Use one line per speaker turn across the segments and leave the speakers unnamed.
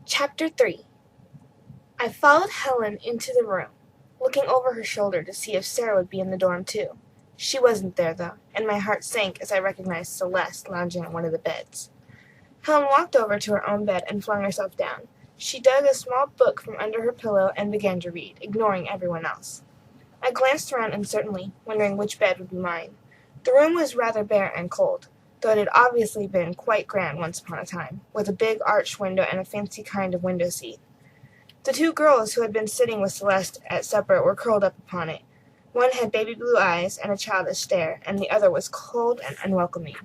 Chapter 3. I followed Helen into the room, looking over her shoulder to see if Sarah would be in the dorm too. She wasn't there, though, and my heart sank as I recognized Celeste lounging on one of the beds. Helen walked over to her own bed and flung herself down. She dug a small book from under her pillow and began to read, ignoring everyone else. I glanced around uncertainly, wondering which bed would be mine. The room was rather bare and cold, though it had obviously been quite grand once upon a time, with a big arched window and a fancy kind of window seat. The two girls who had been sitting with Celeste at supper were curled up upon it. One had baby blue eyes and a childish stare, and the other was cold and unwelcoming.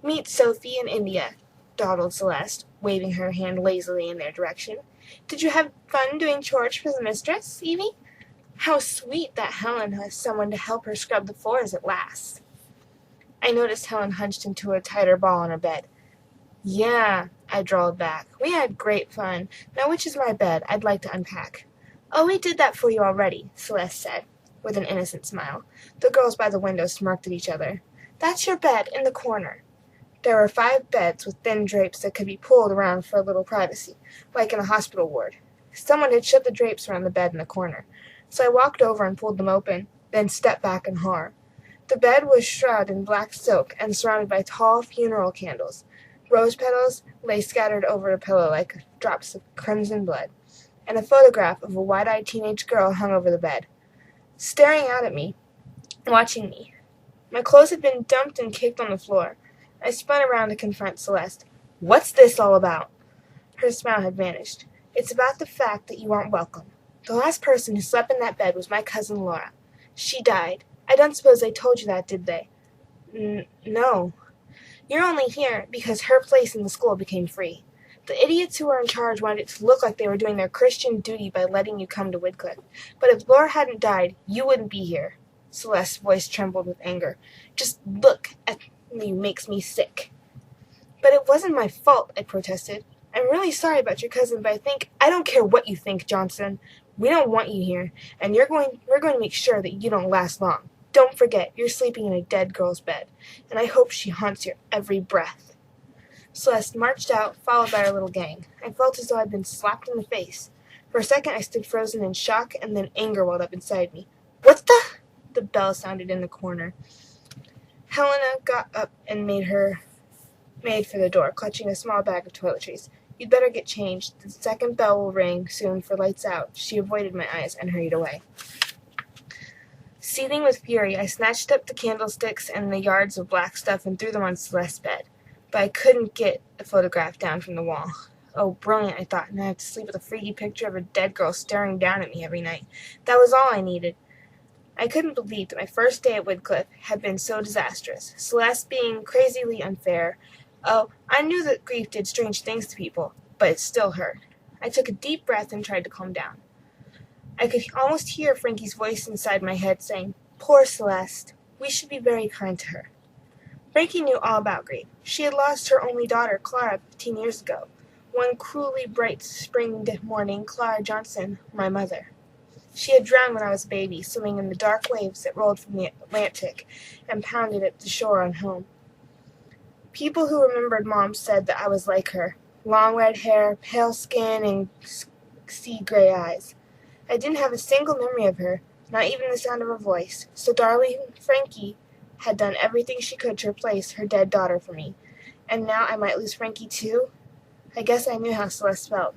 "Meet Sophie and India," dawdled Celeste, waving her hand lazily in their direction. "Did you have fun doing chores for the mistress, Evie? How sweet that Helen has someone to help her scrub the floors at last." I noticed Helen hunched into a tighter ball on her bed. "Yeah," I drawled back. "We had great fun. Now which is my bed? I'd like to unpack." "Oh, we did that for you already," Celeste said, with an innocent smile. The girls by the window smirked at each other. "That's your bed, in the corner." There were 5 beds with thin drapes that could be pulled around for a little privacy, like in a hospital ward. Someone had shut the drapes around the bed in the corner, so I walked over and pulled them open, then stepped back in horror. The bed was shrouded in black silk and surrounded by tall funeral candles. Rose petals lay scattered over the pillow like drops of crimson blood, and a photograph of a wide-eyed teenage girl hung over the bed, staring out at me, watching me. My clothes had been dumped and kicked on the floor. I spun around to confront Celeste. "What's this all about?" Her smile had vanished. "It's about the fact that you aren't welcome. The last person who slept in that bed was my cousin Laura. She died. I don't suppose they told you that, did they?" No. "You're only here because her place in the school became free. The idiots who were in charge wanted it to look like they were doing their Christian duty by letting you come to Widcliffe. But if Laura hadn't died, you wouldn't be here." Celeste's voice trembled with anger. "Just look at you makes me sick." "But it wasn't my fault," I protested. "I'm really sorry about your cousin, but I don't care what you think, Johnson. We don't want you here, and we're going to make sure that you don't last long. Don't forget, you're sleeping in a dead girl's bed, and I hope she haunts your every breath." Celeste marched out, followed by our little gang. I felt as though I'd been slapped in the face. For a second I stood frozen in shock, and then anger welled up inside me. "What the—" The bell sounded in the corner. Helena got up and made for the door, clutching a small bag of toiletries. "You'd better get changed. The second bell will ring soon for lights out." She avoided my eyes and hurried away. Seething with fury, I snatched up the candlesticks and the yards of black stuff and threw them on Celeste's bed. But I couldn't get the photograph down from the wall. Oh, brilliant, I thought, and I have to sleep with a freaky picture of a dead girl staring down at me every night. That was all I needed. I couldn't believe that my first day at Widcliffe had been so disastrous. Celeste being crazily unfair. Oh, I knew that grief did strange things to people, but it still hurt. I took a deep breath and tried to calm down. I could almost hear Frankie's voice inside my head saying, "Poor Celeste. We should be very kind to her." Frankie knew all about grief. She had lost her only daughter, Clara, 15 years ago. One cruelly bright spring morning, Clara Johnson, my mother. She had drowned when I was a baby, swimming in the dark waves that rolled from the Atlantic and pounded at the shore on home. People who remembered Mom said that I was like her. Long red hair, pale skin, and sea gray eyes. I didn't have a single memory of her, not even the sound of her voice, so darling Frankie had done everything she could to replace her dead daughter for me. And now I might lose Frankie too? I guess I knew how Celeste felt.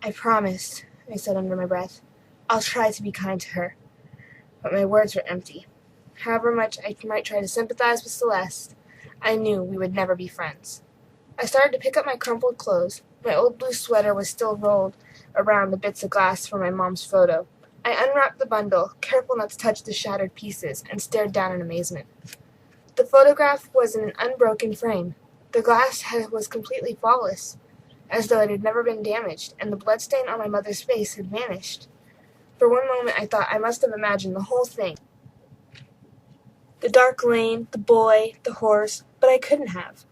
"I promise," I said under my breath. "I'll try to be kind to her." But my words were empty. However much I might try to sympathize with Celeste, I knew we would never be friends. I started to pick up my crumpled clothes. My old blue sweater was still rolled around the bits of glass from my mom's photo. I unwrapped the bundle, careful not to touch the shattered pieces, and stared down in amazement. The photograph was in an unbroken frame. The glass was completely flawless, as though it had never been damaged, and the bloodstain on my mother's face had vanished. For one moment I thought I must have imagined the whole thing. The dark lane, the boy, the horse, but I couldn't have.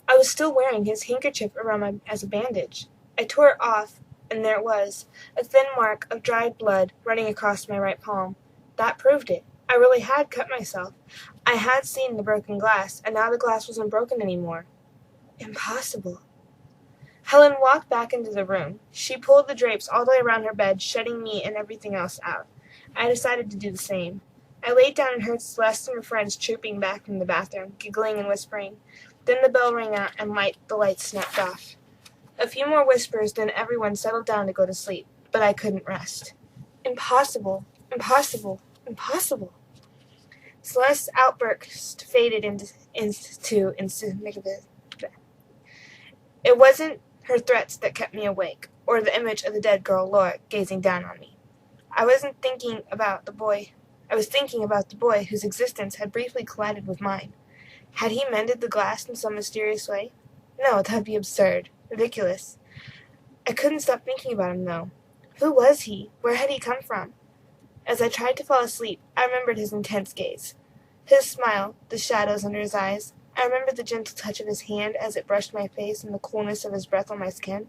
I was still wearing his handkerchief around as a bandage. I tore it off, and there it was, a thin mark of dried blood running across my right palm. That proved it. I really had cut myself. I had seen the broken glass, and now the glass wasn't broken anymore. Impossible. Helen walked back into the room. She pulled the drapes all the way around her bed, shutting me and everything else out. I decided to do the same. I laid down and heard Celeste and her friends trooping back from the bathroom, giggling and whispering. Then the bell rang out and the lights snapped off. A few more whispers, then everyone settled down to go to sleep, but I couldn't rest. Impossible, impossible, impossible. Celeste's outburst faded into insignificance. It wasn't her threats that kept me awake, or the image of the dead girl Laura gazing down on me. I was thinking about the boy whose existence had briefly collided with mine. Had he mended the glass in some mysterious way? No, that would be absurd, ridiculous. I couldn't stop thinking about him, though. Who was he? Where had he come from? As I tried to fall asleep, I remembered his intense gaze. His smile, the shadows under his eyes. I remembered the gentle touch of his hand as it brushed my face and the coolness of his breath on my skin.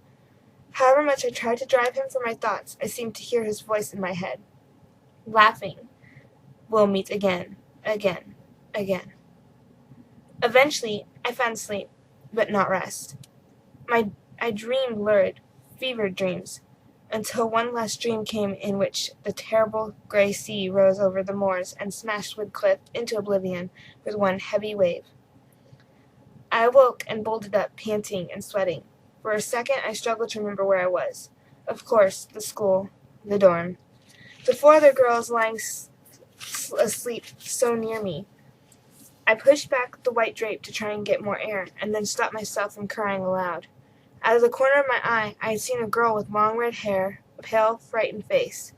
However much I tried to drive him from my thoughts, I seemed to hear his voice in my head, laughing. We'll meet again, again, again. Eventually, I found sleep, but not rest. I dreamed lurid, fevered dreams, until one last dream came in which the terrible gray sea rose over the moors and smashed Woodcliff into oblivion with one heavy wave. I awoke and bolted up, panting and sweating. For a second, I struggled to remember where I was. Of course, the school, the dorm. The four other girls lying asleep so near me. I pushed back the white drape to try and get more air, and then stopped myself from crying aloud. Out of the corner of my eye, I had seen a girl with long red hair, a pale, frightened face.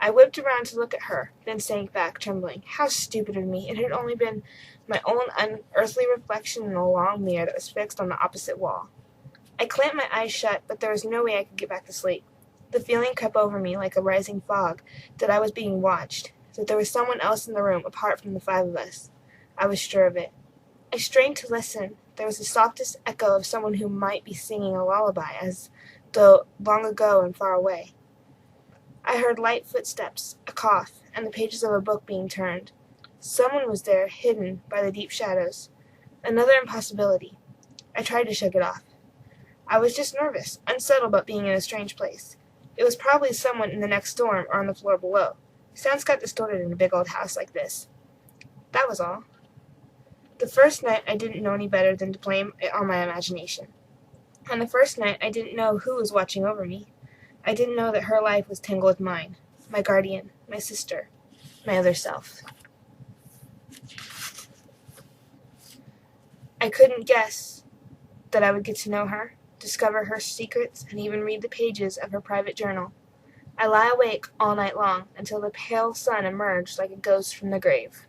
I whipped around to look at her, then sank back, trembling. How stupid of me! It had only been my own unearthly reflection in a long mirror that was fixed on the opposite wall. I clamped my eyes shut, but there was no way I could get back to sleep. The feeling crept over me like a rising fog that I was being watched, that there was someone else in the room apart from the five of us. I was sure of it. I strained to listen. There was the softest echo of someone who might be singing a lullaby, as though long ago and far away. I heard light footsteps, a cough, and the pages of a book being turned. Someone was there, hidden by the deep shadows. Another impossibility. I tried to shake it off. I was just nervous, unsettled about being in a strange place. It was probably someone in the next dorm or on the floor below. Sounds got distorted in a big old house like this. That was all. The first night I didn't know any better than to blame it on my imagination. On the first night I didn't know who was watching over me. I didn't know that her life was tangled with mine, my guardian, my sister, my other self. I couldn't guess that I would get to know her, discover her secrets, and even read the pages of her private journal. I lie awake all night long until the pale sun emerged like a ghost from the grave.